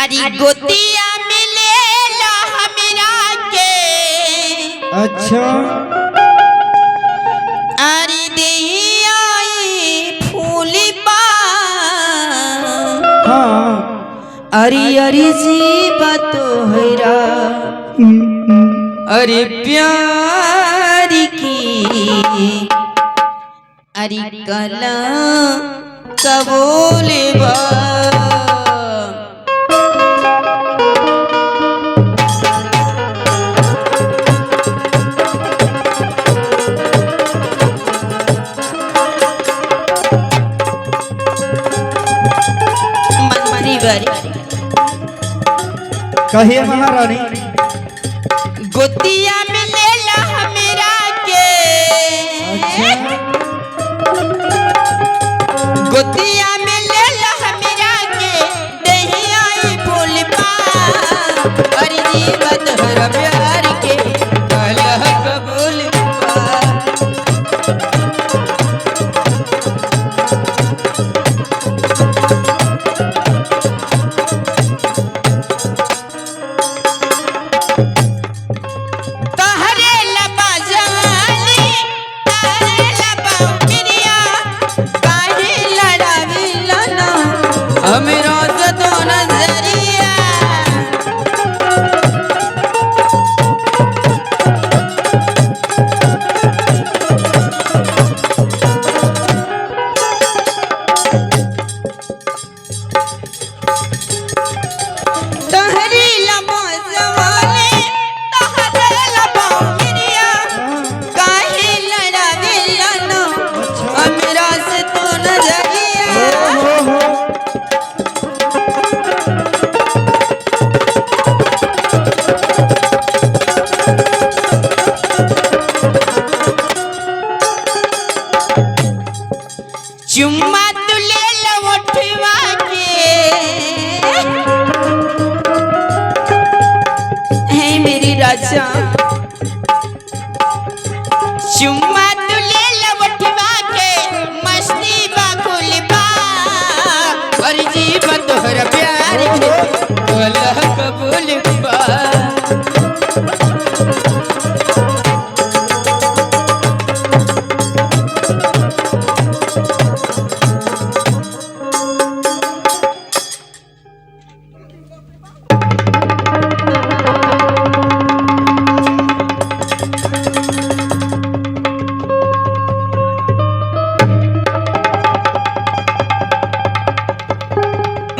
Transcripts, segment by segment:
अरे गोतिया मिले ला हमरा के। अच्छा अरे देहिया फूल बा। हाँ अरे अरे जीवा तोहरा अरे प्यार की। अरे कला कबूल बा। कहिए महारानी। गोतिया मिले ला हमरा के। अच्छा गोतिया मिले ला हमरा के दहिया फूल पा। अरे जीवा तोहरा प्यार के कला कबूल बा। चुम्मा तू ले लो उठवा के। है मेरी राजा चुम्मा तू ले लो उठवा के मस्ती बाखुल बा। और जीवा तोहरा प्यार के कला कबूल बा।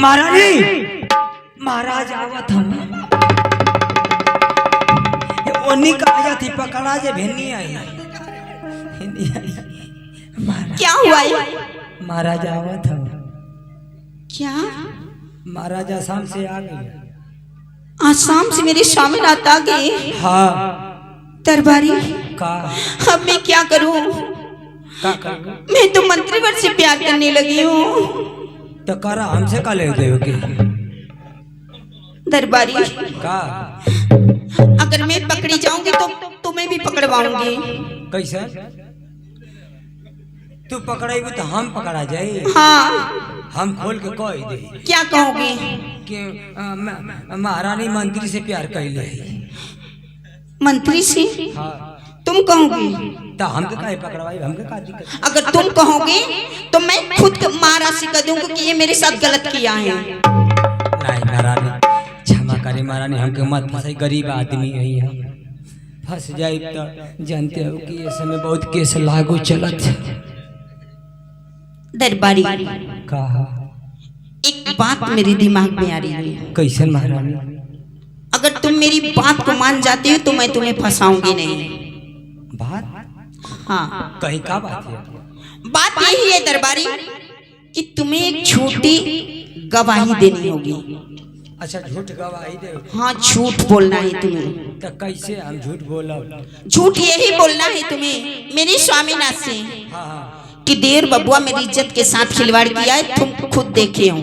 महारानी महाराज आवत हम ओनी कहा थी पकड़ा जे भेनी आई क्या हुआ महाराज आवत हम। क्या महाराज आसाम से आ गए। आसाम से मेरे स्वामी नाथ आ गए। हाँ दरबारी का अब मैं क्या करूं। मैं तो मंत्रीवर से प्यार करने लगी हूँ। तो करा हमसे का ले के दरबारी का अगर मैं पकड़ी जाऊंगी तो तुम्हें भी पकड़वाऊंगी। कैसे तू पकड़ेगी तो हम पकड़ा जाए। हाँ हम खोल के कह दे क्या कहोगे कि महारानी मंत्री से प्यार कैले। मंत्री से हाँ तुम कहोगे तो हमके काहे पकड़वाई हमके का दिक्कत। अगर तुम कहोगे तो मैं खुद महाराज से कह दूंगा कि ये मेरे साथ गलत किया है। नहीं महारानी क्षमा करे महारानी हमके मत फंसाई गरीब आदमी है हम फंस जाए तो जानते हो कि ये समय बहुत केस लागू चलत। दरबारी कहा एक बात मेरे दिमाग में आ रही है। कैसे महारानी। अगर तुम मेरी बात को मान जाते हो तो मैं तुम्हें फंसाऊंगी नहीं। बात हाँ कहीं का बात है। बात यही है दरबारी कि तुम्हें एक छोटी गवाही देनी होगी। अच्छा झूठ गवाही दे। हाँ झूठ बोलना है तुम्हें। तो कैसे हम झूठ बोलब। झूठ यही बोलना है तुम्हें मेरे स्वामीनाथ से हाँ हाँ कि देर बबुआ मेरी इज्जत के साथ खिलवाड़ किया है। तुम खुद देखे हो।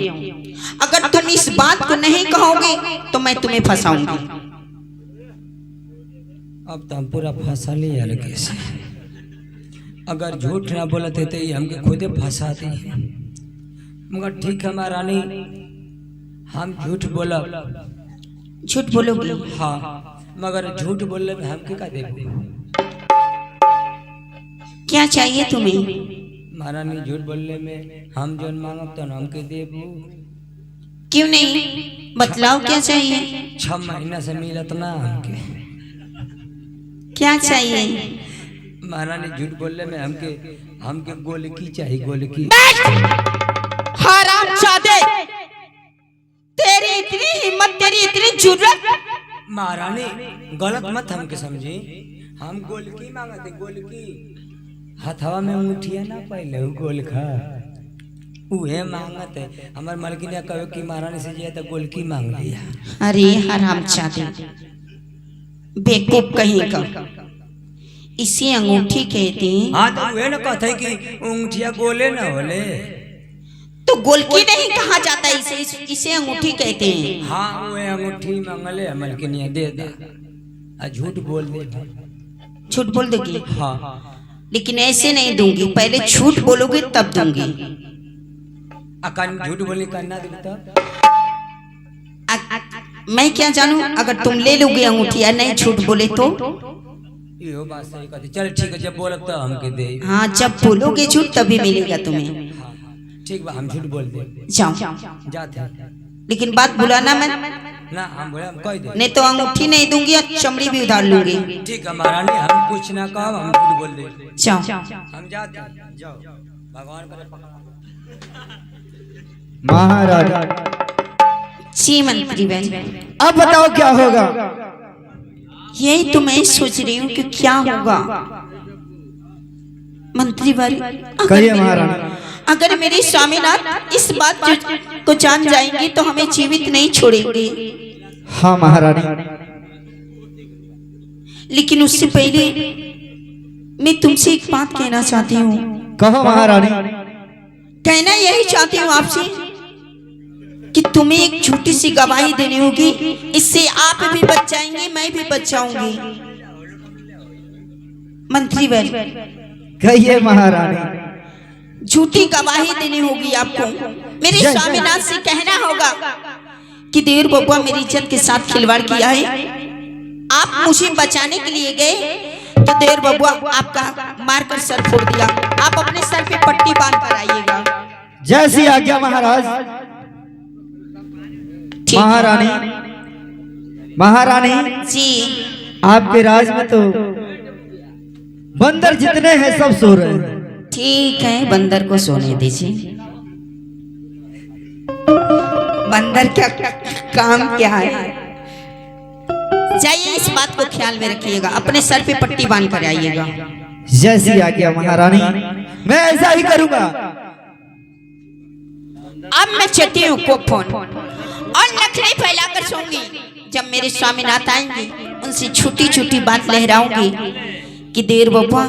अगर तुम इस बात को नहीं कहोगे तो मैं तुम्हें फंसाऊंगी। अब तो हम पूरा फंसा लिया अलगे से। अगर झूठ ना बोलते तो ये हमके खुदे फंसाते हैं। मगर ठीक है महारानी हम झूठ बोलब। झूठ बोलोगे? हाँ, मगर झूठ बोलने में हमके का देबो? क्या चाहिए तुम्हें? महारानी झूठ बोलने में हम जोन मांगब तो हमके देबो। क्यों नहीं, बतलाओ क्या चाहिए? 6 महीना से मिलत ना हमके। क्या चाहिए? महारानी झूठ बोलने में हमके गोलकी चाहिए, गोलकी। हरामजादे, तेरी इतनी हिम्मत, तेरी इतनी जुर्रत। महारानी गलत मत हमके समझी, हम गोलकी मांगते, गोलकी। हथवा में मुठिया ना पहले गोलखा उहे मांगते। हमार मलकिन कहो कि महारानी से जिया तो गोलकी मांग लिया। अरे हरामजादे, बेवकूफ कहीं का, इसे अंगूठी कहते हैं। हाँ तो वे ना कहते कि अंगूठिया गोले ना होले, तो गोलकी नहीं कहा जाता, इसे अंगूठी कहते हैं। हाँ वे अंगूठी मांगले मलकिनिया दे दे। झूठ बोल दे। झूठ बोल दोगी? हाँ, लेकिन ऐसे नहीं दूंगी, पहले झूठ बोलोगे तब दूंगी। अकान झूठ बोलने करना दे तो मैं क्या जानूं, अगर तुम ले लोगे अंगूठिया नहीं झूठ बोले तो? यो बात सही कहती। चल ठीक है, जब बोलब तो हमके दे। हाँ, जब बोलोगे झूठ तभी मिलेगा तुम्हें। हाँ, ठीक बा, हम झूठ बोल दे। जाओ, जाते हैं। लेकिन बात भुलाना मत, ना हम बोले हम कह दे। नहीं तो अंगूठी नहीं दूंगी और चमड़ी भी उधार लूंगी। ठीक है महारानी, हम कुछ ना कहो, हम झूठ बोल दे। जाओ, हम जाते हैं, जाओ, भगवान करे पकड़ा। महाराज जी मंत्री बहन, अब बताओ क्या होगा? यही तो मैं सोच रही हूँ कि क्या होगा। मंत्री वर, कहिए महारानी। अगर मेरे स्वामीनाथ इस बात को जान जाएंगे तो हमें जीवित नहीं छोड़ेंगे। हाँ महारानी। लेकिन उससे पहले मैं तुमसे एक बात कहना चाहती हूँ। कहो महारानी। कहना यही चाहती हूँ आपसे कि तुम्हें एक झूठी सी गवाही देनी होगी, इससे आप भी बच जाएंगे, मैं भी बच जाऊंगी। मंत्री वर, कहिए महारानी। झूठी गवाही देनी होगी आपको। मेरे स्वामीनाथ से कहना होगा कि देवर बबुआ मेरी इज्जत के साथ खिलवाड़ किया है, आप मुझे बचाने के लिए गए तो देवर बबुआ आपका मारकर सर फोड़ दिया। आप अपने सर पे पट्टी बांध कर आइएगा। जैसी आज्ञा महाराज। महारानी, महारानी जी, आपके राज में तो बंदर जितने हैं सब सो रहे हैं। ठीक है, बंदर को सोने दीजिए। बंदर क्या काम क्या है? जाइए, इस बात को ख्याल में रखिएगा, अपने सर पे पट्टी बांध कर आइएगा। जैसी आज्ञा महारानी, मैं ऐसा ही करूंगा। अब मैं चटी हूँ को फोन और नखरे फैलाकर सोऊंगी। जब मेरे स्वामीनाथ आएंगे उनसे छोटी छोटी बात लहराऊंगी कि देवर बबुआ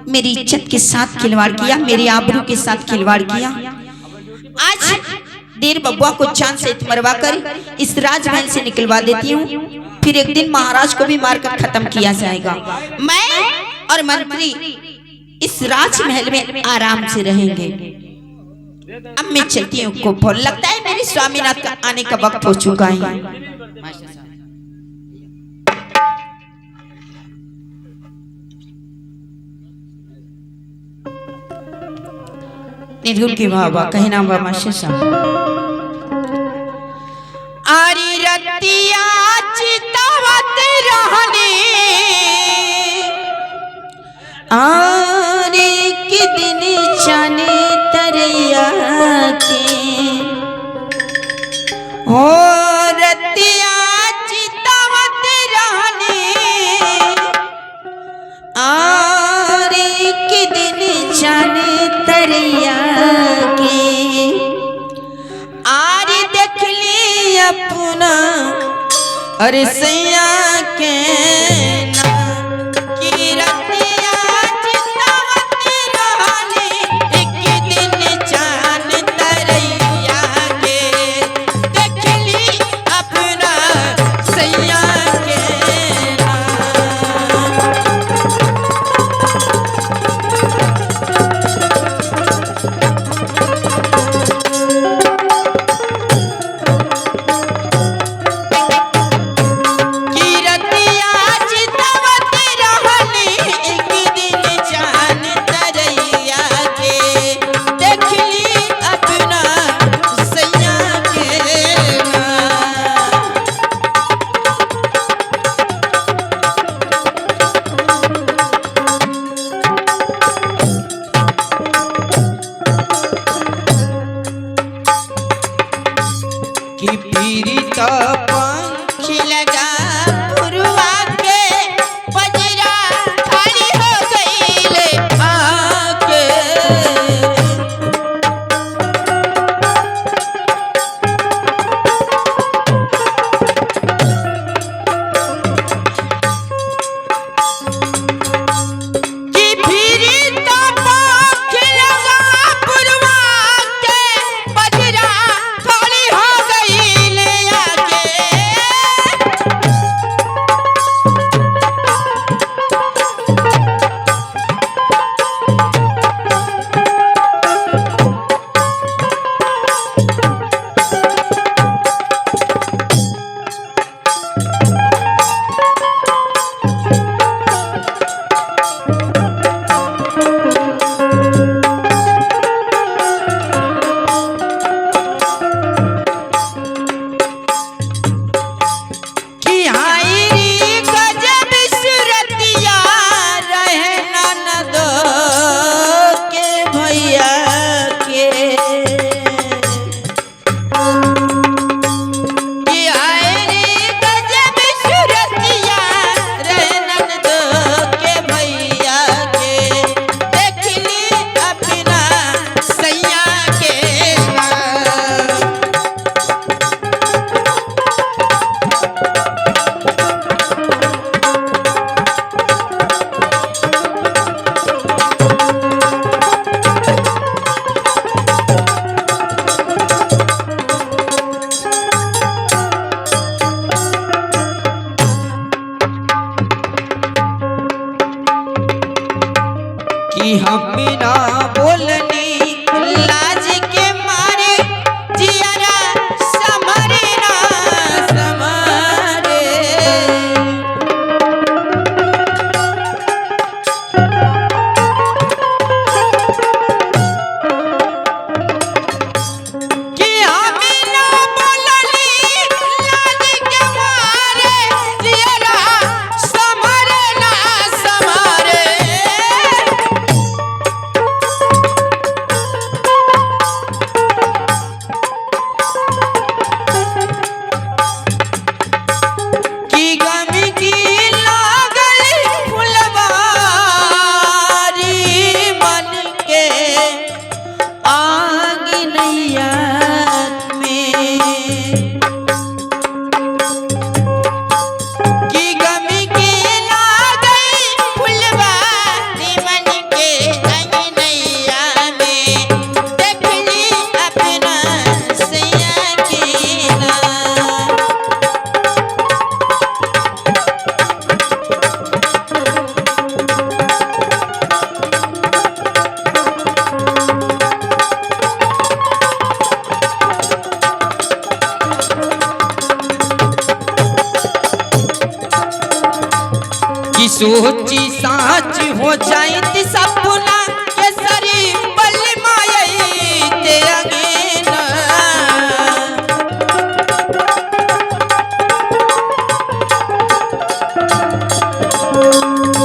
मेरी इज्जत के साथ खिलवाड़ किया, मेरी आबरू के साथ खिलवाड़ किया। आज देवर बबुआ को जान से मरवा कर इस राजमहल से निकलवा देती हूँ, फिर एक दिन महाराज को भी मारकर खत्म किया जाएगा। मैं और मंत्री इस राजमहल में आराम से रहेंगे। अब मैं चलती हूँ को फोन। लगता है मेरे स्वामीनाथ का आने का वक्त हो चुका है। निर्गुण की बाबा कहना बाबा शेषा आरी रतिया चितावत रहने आरे के दिन जाने तरैया के हो रतिया चितावत रहने आरे के दिन जाने तरैया के आरे देख ली अपना अरे सैया के ना की रतिया चितावत रहने एक दिन जान तरैया के देख ली अपना सैया के ना। फिरी तो पंखी लगा पुरवा के बजरा खाली हो गईले आके। कि फिरी तो पंखी लगा पुरवा के बजरा खाली हो गईले आके। कि हाय रे गजब सूरतिया रहे ननदो के भैया के। कि हाय रे गजब सूरतिया रहे ननदो के भैया के। देखली अपना सैया के ना। कि हम बिना बोलनी लाज के मारे जियारा समरे ना समरे। कि हम बिना बोलनी लाज के मारे जियारा समरे ना समरे। कि गम की लागल फुलवारी मन के आंगनैया में। कि गम की लागल फुलवारी मन के आंगनैया में। देखली अपना सैया के ना। कि सोची साच हो जाइत सपना केसरी बल मायते अंगना।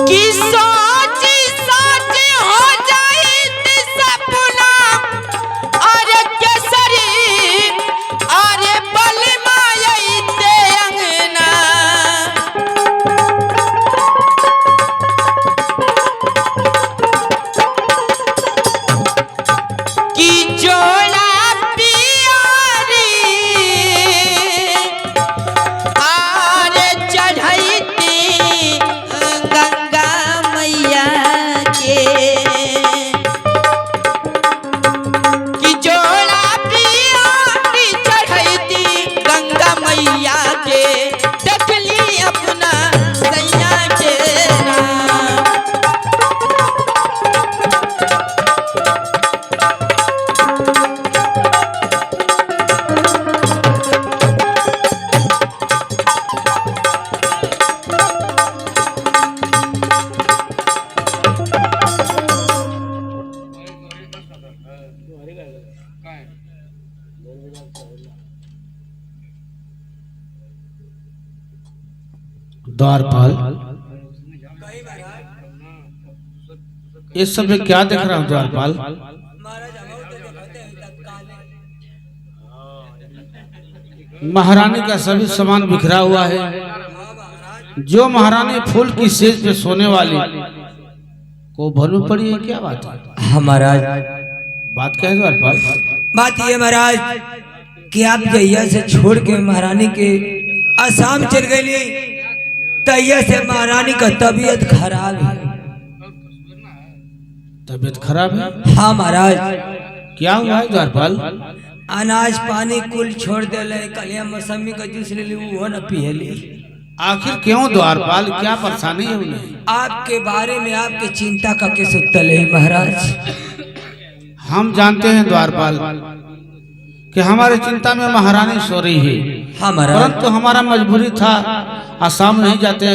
कि सोची साच हो जाइत सपना अरे केसरी अरे बल मायते अंगना। कि जोड़ा पियारी आरे चढ़ैती गंगा मैया के। कि जोड़ा पियारी चढ़ैती गंगा मैया के। देखली अपना सैया के ना। द्वारपाल, इस सब में क्या देख रहा हूँ द्वारपाल? महाराज हम तो देखते हैं तत्काल महारानी का सभी सामान बिखरा हुआ है। जो महारानी फूल की सेज पे सोने वाली को भलू पड़ी है, क्या बात है? हाँ महाराज, बात क्या है द्वारपाल? बात ये महाराज कि आप जहिया से छोड़ के महारानी के आसाम चल गई, तहिया से महारानी का तबीयत खराब है। तबीयत खराब है? हाँ महाराज। क्या हुआ है द्वारपाल? अनाज पानी कुल छोड़ दे, कलिया मौसमी का जूस ले ली, वो न पियली। आखिर क्यों द्वारपाल, क्या परेशानी है उन्हें? आपके बारे में आपके चिंता का के सुतल है महाराज। हम जानते हैं द्वारपाल कि हमारी चिंता में महारानी सो रही है। हाँ महाराज। परंतु हमारा मजबूरी था, आसाम नहीं जाते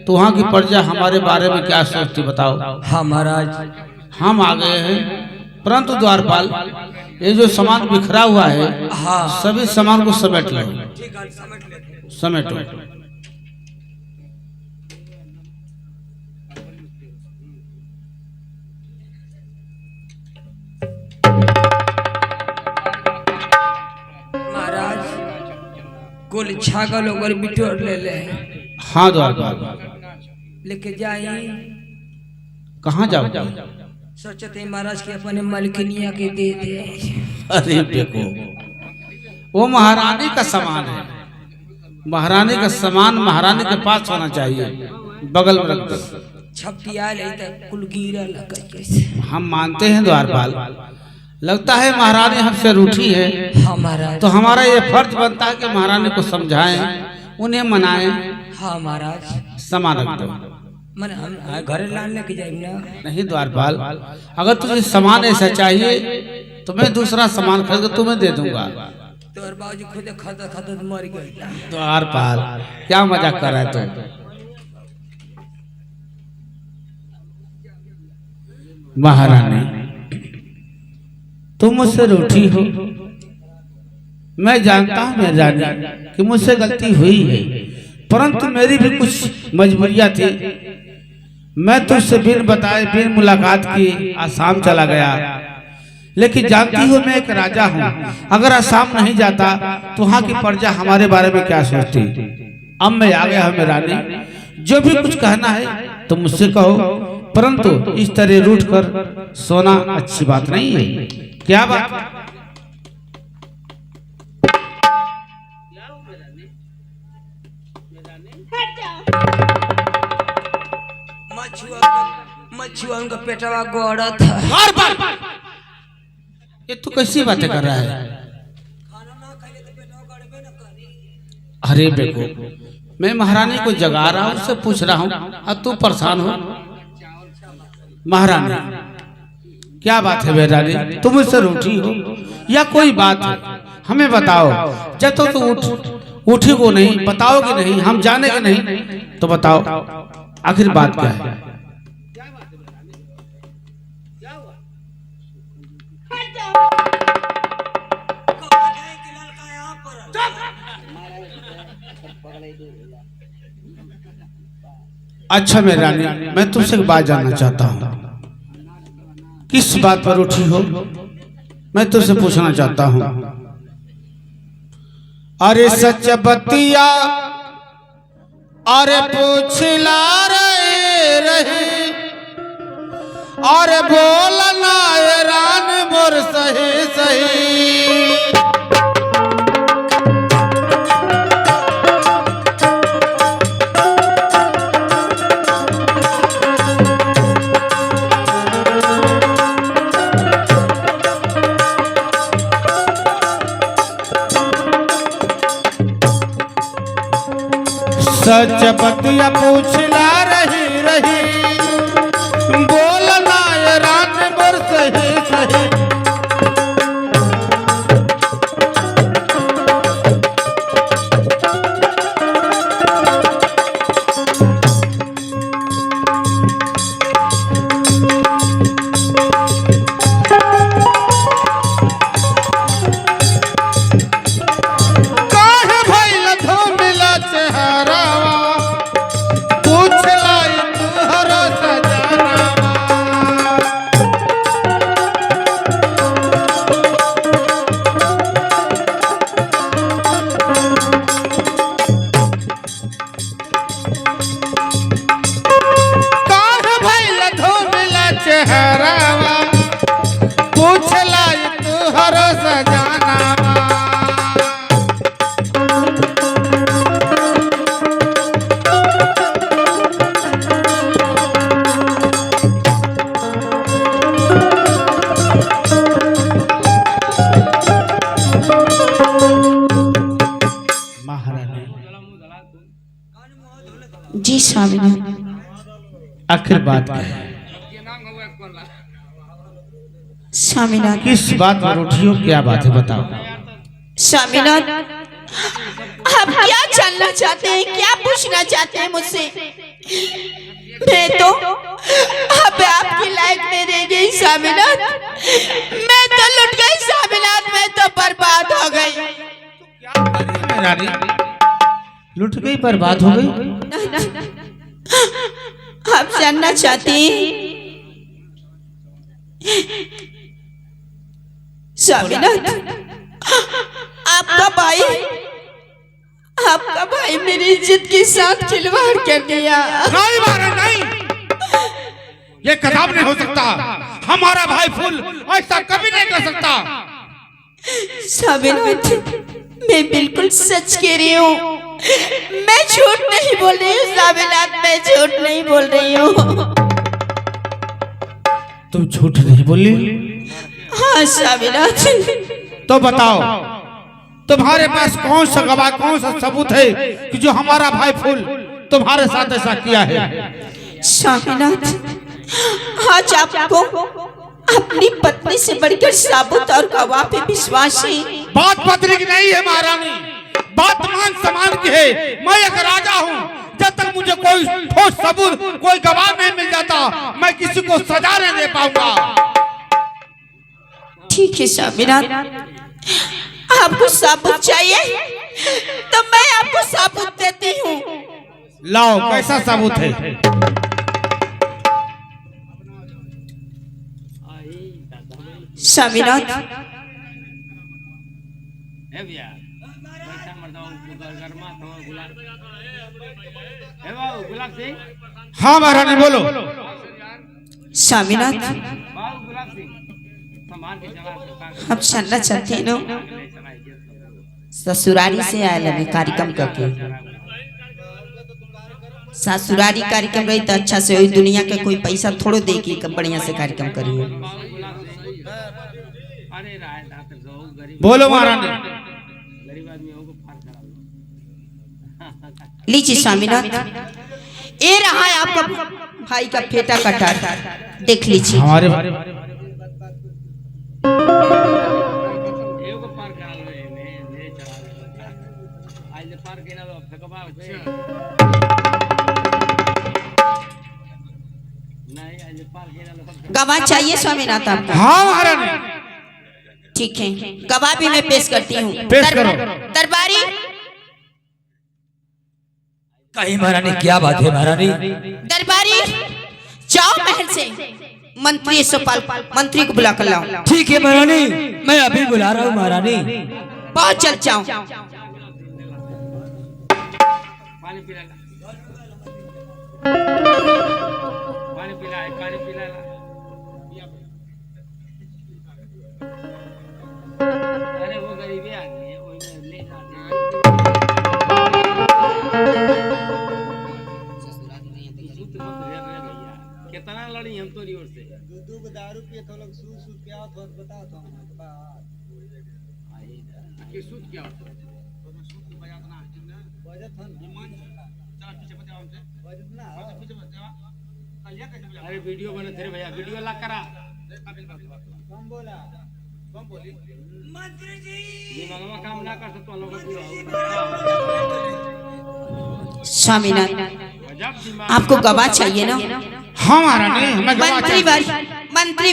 तो वहाँ की प्रजा हमारे बारे में क्या सोचती बताओ? हाँ महाराज। हम आ गए हैं, परंतु द्वारपाल ये जो सामान बिखरा हुआ है, हाँ सभी सामान को समेट लो। समेटो। महाराज कुल छागल ओगर बिटोर ले ले। हाँ द्वारपाल। लेके जाई कहाँ जाओ? सोचते महाराज के अपने मलकिनिया के दे दे। अरे देखो, वो महारानी का सामान है। महारानी का सामान महारानी के पास होना चाहिए, बगल में रख दो। छपिया ले कुल गिरा लगा कैसे? हम मानते हैं द्वारपाल, लगता है महारानी हमसे रूठी है। हाँ महाराज। तो हमारा ये फर्ज बनता है कि महारानी को समझाएं, उन्हें मनाएं। हाँ महाराज। सामान रख दो। मन हम घर लान लेके जाए ना। नहीं द्वारपाल, अगर तुझे सामान ऐसा चाहिए तो मैं दूसरा सामान खरीद कर तुम्हें दे दूंगा। तो और बाबूजी खुद खाता खाता तो मर गया। द्वारपाल क्या मजाक कर रहा है तू? महारानी तुम मुझसे रूठी हो, मैं जानता हूँ मेरी रानी कि मुझसे गलती हुई है, परंतु मेरी भी कुछ मजबूरियां थी। मैं तुझसे बिन बताए बिन मुलाकात की आसाम चला गया, लेकिन जानती हो मैं एक राजा हूँ। अगर आसाम नहीं जाता तो वहाँ की प्रजा हमारे बारे में क्या सोचती? अब मैं आ गया हूँ मेरी रानी, जो भी कुछ कहना है तो मुझसे कहो, परंतु इस तरह रूठ कर सोना अच्छी बात नहीं है। क्या बात? मछुआ का पेटवा गोड़ा था। ये तू कैसी बातें कर रहा है? अरे बेको, मैं महारानी को जगा रहा हूँ, उससे पूछ रहा हूँ और तू परेशान हो। महारानी क्या बात है बेरानी, तुम मुझसे रूठी हो या कोई बात है? हमें बताओ। जब तो तू उठी को नहीं बताओगे नहीं, हम जानेंगे नहीं, तो बताओ आखिर बात क्या है? अच्छा मेरी रानी, मैं तुमसे एक बात जानना चाहता हूँ। किस बात पर उठी हो, मैं तुझसे पूछना चाहता हूँ। अरे सच बतिया अरे पूछला रही अरे बोलना रान मोर सही सही। सच बतिया पूछला रही बोलना ये रात मोर सही सही। जी स्वामीनाथ। आखिर बात क्या है? स्वामीनाथ किस बात पर उठी हो? क्या बात है बताओ। स्वामीनाथ आप क्या जानना चाहते हैं, क्या पूछना चाहते हैं मुझसे? मैं तो अब आपकी लायक नहीं रह गई स्वामीनाथ। मैं तो लुट गई स्वामीनाथ, मैं तो बर्बाद हो गई। रानी लुट गई, बर्बाद हो गई? आप जानना चाहते हैं स्वामीनाथ? आपका भाई मेरी इज्जत के साथ खिलवाड़ कर दिया। नहीं महाराज नहीं, ये कदाप नहीं हो सकता। हमारा भाई फूल ऐसा कभी नहीं कर सकता। स्वामीनाथ मैं बिल्कुल सच कह रही हूँ, मैं झूठ नहीं बोल रही हूँ स्वामीनाथ, मैं झूठ नहीं बोल रही हूँ। तुम झूठ नहीं बोली? हाँ स्वामीनाथ। तो बताओ तुम्हारे पास कौन सा गवाह, कौन सा सबूत है कि जो हमारा भाई फूल तुम्हारे साथ ऐसा किया है? स्वामीनाथ आज आपको अपनी पत्नी से बढ़कर साबुत और गवाह पे विश्वास है। बात पत्रिक नहीं है महारानी, बात मान सम्मान की है। मैं एक राजा हूँ, जब तक मुझे कोई ठोस सबूत, कोई गवाह नहीं मिल जाता, मैं किसी को सजा नहीं दे पाऊंगा। ठीक है स्वामीनाथ, आपको साबुत चाहिए तो मैं आपको साबुत देती हूँ। लाओ, कैसा सबूत है? स्वामीनाथ हाँ महारानी बोलो। स्वामीनाथ हम जानना चाहते हैं ना, ससुरारी से आया मैं कार्यक्रम करके, ससुरारी कार्यक्रम रही तो अच्छा से, दुनिया के कोई पैसा थोड़ो देगी, बढ़िया से कार्यक्रम करिए। बोलो महारानी। लीजिए स्वामीनाथ, ये रहा है आपका भाई का फेटा कटार, देख लीजिए। हमारे गवाह चाहिए स्वामीनाथ आपका? हाँ महारानी। ठीक है, गवाह भी मैं पेश करती हूँ। पेश करो। दरबारी कहीं महारानी, क्या बात है महारानी? दरबारी जाओ महल से मंत्री यशपाल, मंत्री को बुला कर लाओ। ठीक है महारानी, मैं अभी बुला रहा हूँ महारानी। बहुत जल्द जाओ। पानी पिला पानी पिला। अरे वो गरीबी आदमी है, वो ले जाते हैं। कितना लड़ी हम तो ओर से दो दारू पिए तो लोग सूद सूद क्या होता है बताओ तो हम बात कि सूद क्या होता है? सूद की बजात ना बजत है ईमान चला पीछे बताओ हमसे बजत ना पीछे बताओ कलिया कैसे बजा। अरे वीडियो बने थे भैया, वीडियो ला करा कम बोला कम बोली मंत्री जी दिमाग काम ना कर सकते लोग पूरा। स्वामीनाथ आपको गवाह चाहिए ना? हाँ महारानी, हमें गवाह मंत्री चाहिए। मंत्री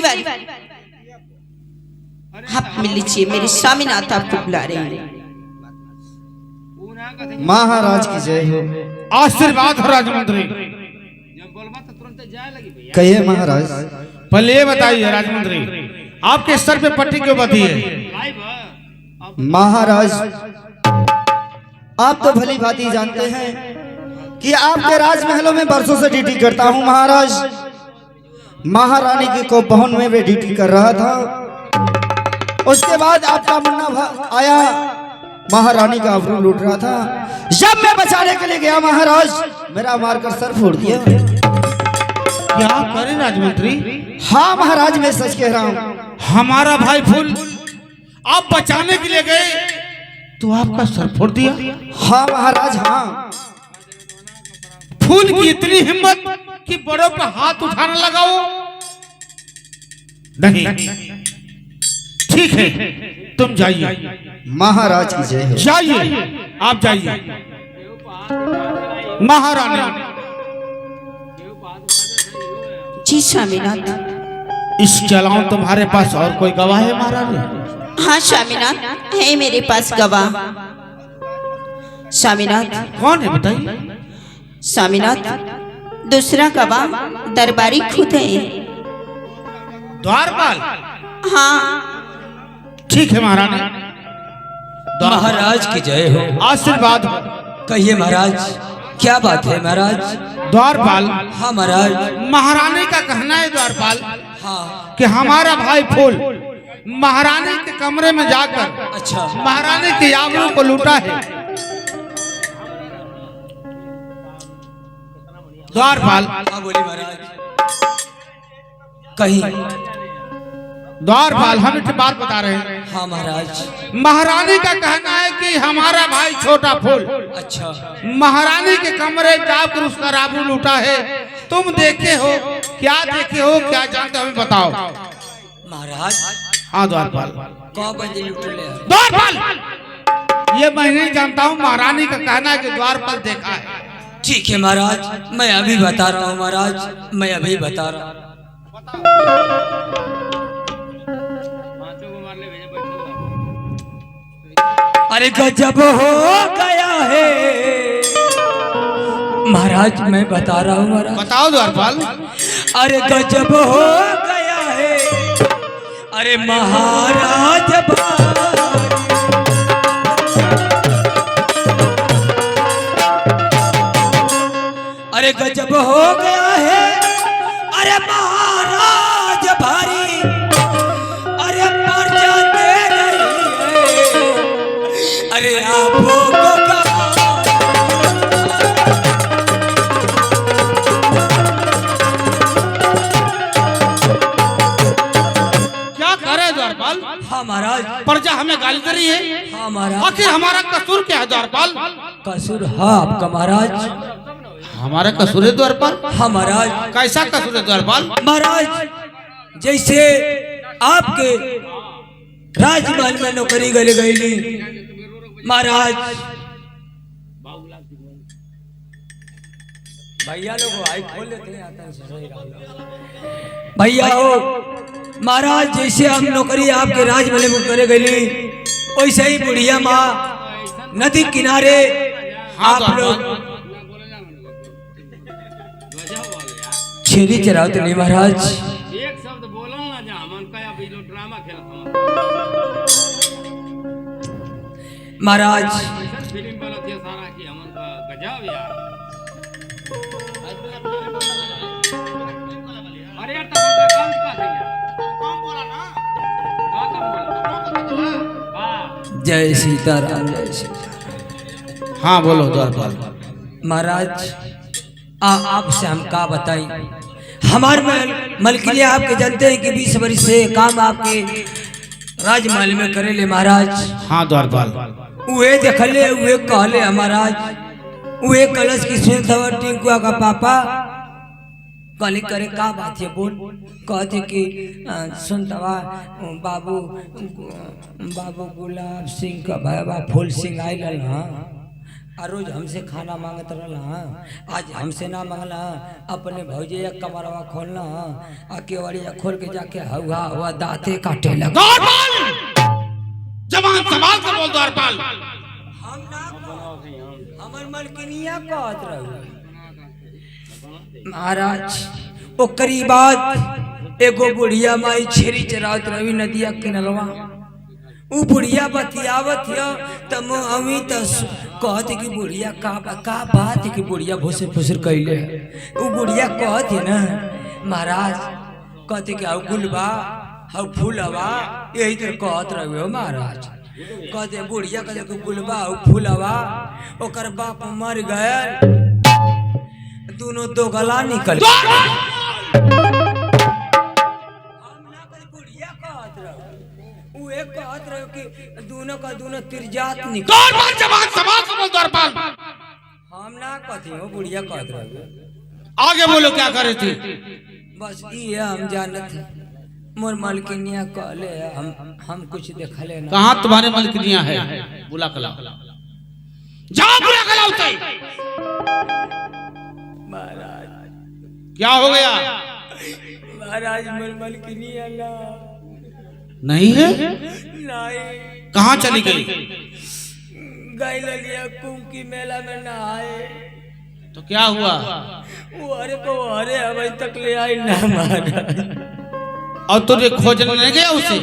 आप मिल लीजिए, मेरे स्वामीनाथ आपको बुला रहे हैं। महाराज की जय हो। आशीर्वाद हो राजमंत्री। जब बोलबा तो तुरंत जाए लगी भैया। कहिए महाराज। पहले ये बताइए राजमंत्री, आपके सर पे पट्टी क्यों बंधी है? महाराज आप तो भली भांति जानते हैं कि आपके राजमहलों में बरसों से ड्यूटी करता हूं महाराज। महारानी की को भवन में भी ड्यूटी कर रहा था, उसके बाद आपका मुन्ना आया, महारानी का अबरू लूट रहा था। जब मैं बचाने के लिए गया महाराज, मेरा मारकर सर फोड़ दिया। क्या करे राजमंत्री? हाँ महाराज मैं सच कह रहा हूँ। हमारा भाई फूल आप बचाने के लिए गए, तो आपका सर फोड़ दिया? हाँ महाराज हाँ। फूल की इतनी हिम्मत कि बड़ों पर हाथ उठाने लगाओ? नहीं, ठीक है, तुम जाइए। महाराज की जय हो। जाइए, आप जाइए। महारानी, जी स्वामीनाथ। इसके अलावा तुम्हारे पास और कोई गवाह है महारानी? हाँ स्वामीनाथ, है मेरे पास गवाह। स्वामीनाथ। कौन है बताइए? स्वामीनाथ, दूसरा गवाह दरबारी खुद है। द्वारपाल? हाँ। ठीक है महारानी। महाराज की जय हो। आशीर्वाद। कहिए महाराज, क्या बात है महाराज? द्वारपाल। हाँ महाराज। महारानी का कहना है द्वारपाल हाँ। कि हमारा भाई फूल महारानी के कमरे में जाकर अच्छा। महारानी के आबरू को लूटा है। द्वारपाल। हाँ बोली महाराज। कहीं। द्वारपाल, हम एक बात बता रहे हैं। हाँ महाराज। महारानी का कहना है कि हमारा भाई छोटा फूल अच्छा। महारानी के कमरे जाकर उसका आबरू लूटा है। तुम देखे हो क्या? देखे हो क्या? जानते हो? हमें बताओ महाराज। हाँ द्वारपाल। कब बजे लुटले? द्वारपाल, ये मैं नहीं जानता हूँ। महारानी का कहना है कि द्वारपाल देखा है। ठीक है महाराज, मैं अभी बता रहा हूँ महाराज, मैं अभी बता रहा हूँ। अरे गजब हो गया है महाराज, मैं बता रहा हूँ महाराज। बताओ द्वारपाल। अरे गजब हो गया है, अरे महाराज अरे गजब हो गया है, अरे महाराज भारी, अरे पर्चा दे रही है, अरे आपको क्या करे द्वारपाल? हाँ महाराज। प्रजा हमें गाली दे रही है। हाँ महाराज। आखिर हमारा कसूर क्या है द्वारपाल? कसूर हाँ आपका महाराज। हमारा कसूर है द्वारपाल? हाँ महाराज। कैसा कसूर है द्वारपाल? महाराज, जैसे आपके राजमहल में नौकरी गले गई महाराज। भैया लोग आई खोल लेते हैं, आता है भैया हो महाराज। जैसे हम नौकरी आपके राजमहल में करे गई, वैसे ही बुढ़िया माँ नदी किनारे आप लोग छेरी चराते नहीं महाराज। एक शब्द बोलो ना, जा मन का अभी लो ड्रामा खेलता महाराज। फिल्म वाला थे सारा की हमन का गजब यार। अरे यार तब काम का है यार, काम बोला ना, काम बोला। हां जय सीताराम, जय सीताराम। हाँ बोलो द्वारपाल। महाराज, आपसे हम का बताएं, हमारे मलकिले आपके जानते हैं कि 20 वर्ष से काम आपके राजमहल में करे ले महाराज। हाँ द्वारपाल। उहे देखले, उहे कहले महाराज, उहे कलश की सुन टिंकुआ का पापा कहले करे का बात है बोल। कहते कि सुनतवा बाबू गुलाब सिंह का भैया फूल सिंह आयल हाँ, रोज हमसे खाना मांगत रहा, आज हमसे ना मांगला, अपने भौजे या कमरवा खोलना आ केवड़िया खोल के जाके हवा हवा दांते काटे लगा। जवान संभाल कर बोल द्वारपाल। हम ना हमर मलकिनिया कहत रहे महाराज। ओकरी बाद एगो बुढ़िया माई छेरी चरावत रही नदिया किनलवा। उ बुढ़िया बतियावत है तब अमी कहते कि बुढ़िया का बात है कि बुढ़िया भूसर फुसर कैले। उ बुढ़िया कहत है ना महाराज, कहते कि हाउ गुलबा हाउ फूलवा, यही तरह कहत रहे हो महाराज। कहते बुढ़िया कहते कि गुलबा हाउ फूलवा, ओकर बाप मर गए, दोनों दो गला निकल। बुढ़िया कहत रहो, कहत रहो कि दोनों का दोनों तिरजात निकल। द्वारपाल जवान सवाल बोल द्वारपाल। हम ना कहते हो बुढ़िया कहते रहे। आगे बोलो क्या करे थे? बस ये हम जानत है मोर मालकिनिया कहले हम कुछ देखले ना। कहाँ तुम्हारे मलकिनिया है? बुला कला जाओ बुला कला उसे। महाराज क्या हो गया? महाराज मोर मालकिनिया ना नहीं है? नहीं। कहाँ चली गई? गई लिया कुंभ की मेला में नहाए तो क्या हुआ? वो अरे को अरे अभी तक ले आई ना महाराज। और तुझे खोजने नहीं गया उसे?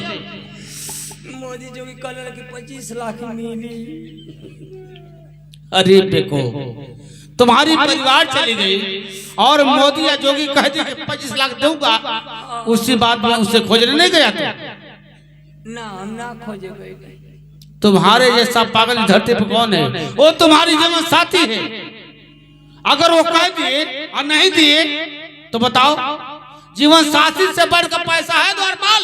मोदी जो की कलर की 25 लाख मिली। अरे देखो तुम्हारी परिवार चली गई और मोदी या जोगी कह दी कि 25 लाख दूंगा, उसी बात में उसे खोजने नहीं गया था? ना हम ना खोजे गए। तुम्हारे जैसा पागल धरती पे कौन है? वो तुम्हारी जीवन साथी है। अगर वो कह दिए और नहीं दिए तो बताओ, जीवन साथी से बढ़कर पैसा है द्वारपाल?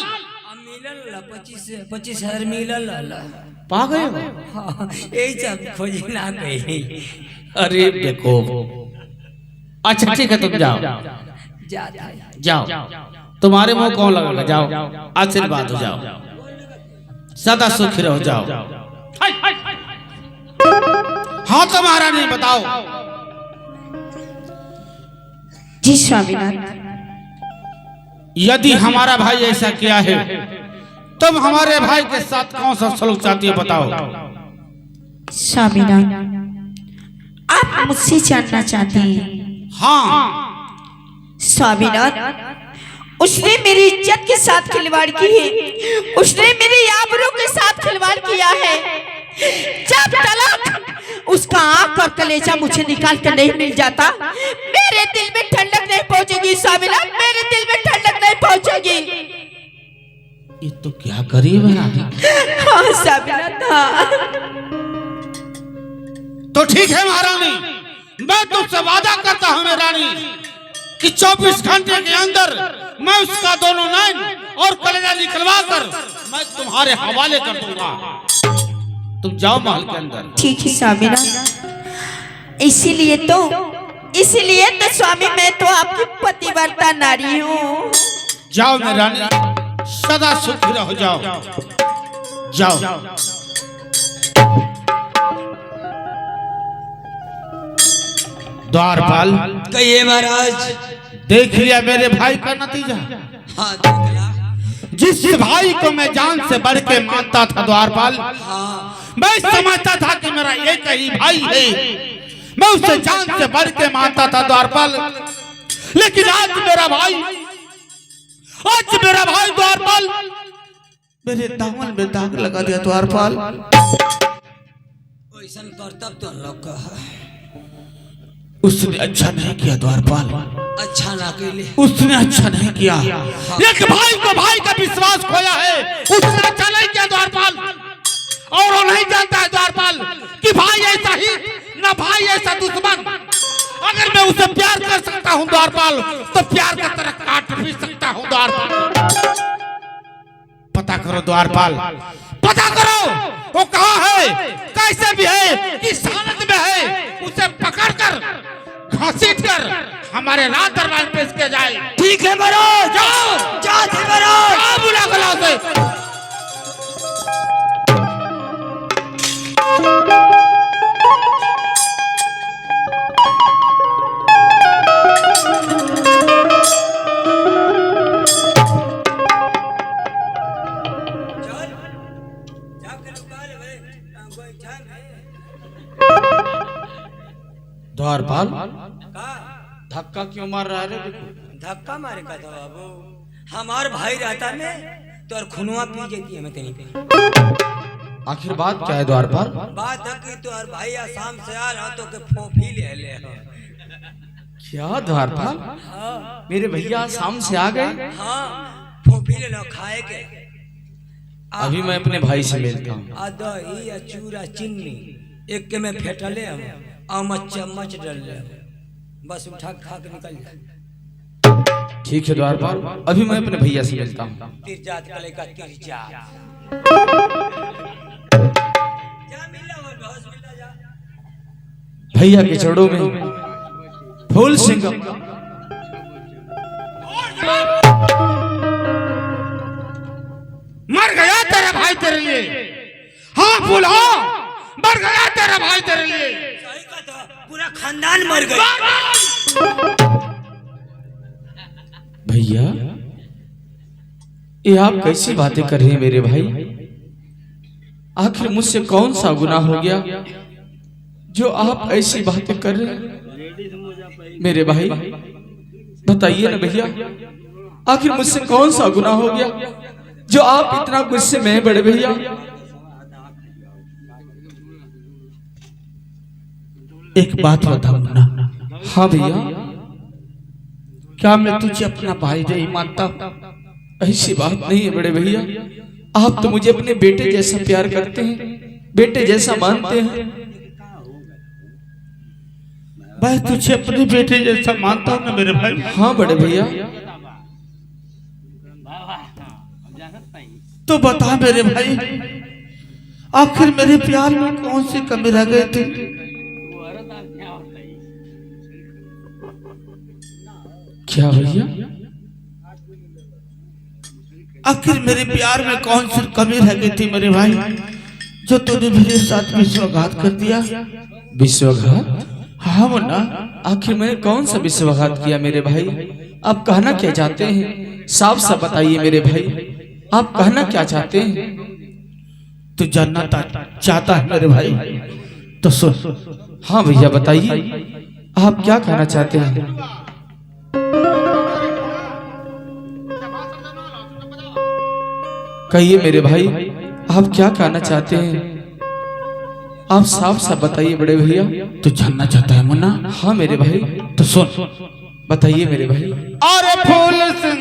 मिलल 25,000 मिलल पागल यही सब खोजे ना गई। अरे देखो अच्छा ठीक है तुम जाओ जाओ, तुम्हारे मुंह कौन लगेगा? जाओ आशीर्वाद हो जाओ, सदा सुखी रहो जाओ। हाँ तुम्हारा नहीं बताओ। जी स्वामीनाथ। यदि हमारा भाई ऐसा किया है तब हमारे भाई के साथ कौन सा सलूक चाहती है बताओ? स्वामीनाथ आप मुझसे जानना चाहते हैं? हाँ स्वामीनाथ उसने मेरी इज्जत के साथ खिलवाड़ की है, उसने मेरे आबरू के साथ खिलवाड़ किया है। जब तलक उसका आंख और कलेजा मुझे निकाल कर नहीं मिल जाता, मेरे दिल में ठंडक नहीं पहुंचेगी स्वामीनाथ, मेरे दिल में ठंडक नहीं पहुंचेगी। ये तो क्या गरीब है रानी। हाँ स्वामीनाथ हाँ। तो ठीक है महारानी, मैं तुमसे वादा करता हूँ रानी कि 24 घंटे के अंदर मैं उसका दोनों नैन और कलेजा निकलवा कर मैं तुम्हारे हवाले कर दूंगा। तुम जाओ महल के अंदर। ठीक है स्वामीनाथ। इसीलिए तो स्वामी मैं तो आपकी पतिव्रता नारी हूँ। जाओ मेरी रानी, सदा सुखी रहो। जाओ जाओ। द्वारपाल कहिए महाराज। देख लिया मेरे भाई का नतीजा। हाँ देखला। जिस भाई को मैं जान से बढ़ के मानता था द्वारपाल, मैं समझता था कि मेरा एक ही भाई है, मैं उसे जान से बढ़ के मानता था द्वारपाल। लेकिन आज मेरा भाई द्वारपाल मेरे दामन में दाग लगा दिया द्वारपाल। ऐसा करतब तो लोग उसने अच्छा नहीं किया द्वारपाल, अच्छा ना केले। उसने अच्छा नहीं किया। एक भाई को भाई का विश्वास खोया है, उसने अच्छा नहीं किया द्वारपाल। और वो नहीं जानता है द्वारपाल कि भाई ऐसा ही ना भाई ऐसा दुश्मन। अगर मैं उसे प्यार कर सकता हूँ द्वारपाल तो प्यार का तरह काट भी सकता हूँ द्वारपाल। पता करो द्वारपाल, पता करो वो कहाँ है, कैसे भी है, किस हालत में है। उसे पकड़कर घसीट कर हमारे राज दरबार में पेश किया जाए। ठीक है महाराज। जाओ जाते महाराज। जाओ बुला बुला उसे। द्वारपाल धक्का क्यों मार रहा है रे? धक्का मारे का था बाबू, हमार भाई रहता में तो और खुनवा पी जाती है मैं तेरी पे। आखिर बात क्या है द्वारपाल? बात है कि तो और भाई आसाम से आ रहा तो के फोफी ले क्या द्वारपाल? हाँ मेरे भैया शाम से आ गए? हाँ फोफी ले लो खाए के। अभी मैं अपने भाई से मिलता हूँ। दही या चूरा चीनी एक के में फेटले हम आम चम्मच डाल ले, बस उठा खा के निकल जाए। ठीक है द्वारपाल, अभी मैं अपने भैया से मिलता हूँ। तिरजात कले का तिरजात। भैया के चरणों में फूल सिंगम मर गया तेरा भाई तेरे लिए। हाँ फूल हाँ, मर गया तेरा भाई तेरे लिए। पूरा खानदान मर गया। भैया ये आप कैसी बातें कर रहे हैं मेरे भाई? आखिर मुझसे कौन सा गुनाह हो गया जो आप ऐसी बातें कर रहे हैं मेरे भाई? बताइए ना भैया, आखिर मुझसे कौन सा गुनाह हो गया जो आप इतना गुस्से में बड़े भैया? एक बात बताओ ना। हाँ भैया, क्या मैं तुझे अपना भाई नहीं मानता? ऐसी बात नहीं है बड़े भैया, आप तो मुझे अपने बेटे जैसा प्यार करते हैं, बेटे जैसा मानते हैं। मैं तुझे अपने बेटे जैसा मानता हूँ ना मेरे भाई। हाँ बड़े भैया, तो बता मेरे भाई, आखिर मेरे प्यार में कौन सी कमी रह गई थी? क्या भैया, आखिर मेरे प्यार में कौन सी कमी रह गई थी मेरे भाई जो तूने मेरे साथ विश्वासघात कर दिया? विश्वासघात? हाँ मुन्ना, आखिर मैंने कौन सा विश्वासघात किया मेरे भाई? आप कहना क्या चाहते हैं? साफ साफ बताइए मेरे भाई, आप कहना क्या चाहते हैं? तू जानना चाहता है मेरे भाई तो सुन। हाँ भैया बताइए, आप क्या कहना चाहते हैं? कहिए मेरे भाई, आप क्या कहना चाहते हैं? आप साफ साफ बताइए बड़े भैया। तू जानना चाहता है मुन्ना? हाँ मेरे भाई, तो सुन बताइए मेरे भाई। और फूल सिंह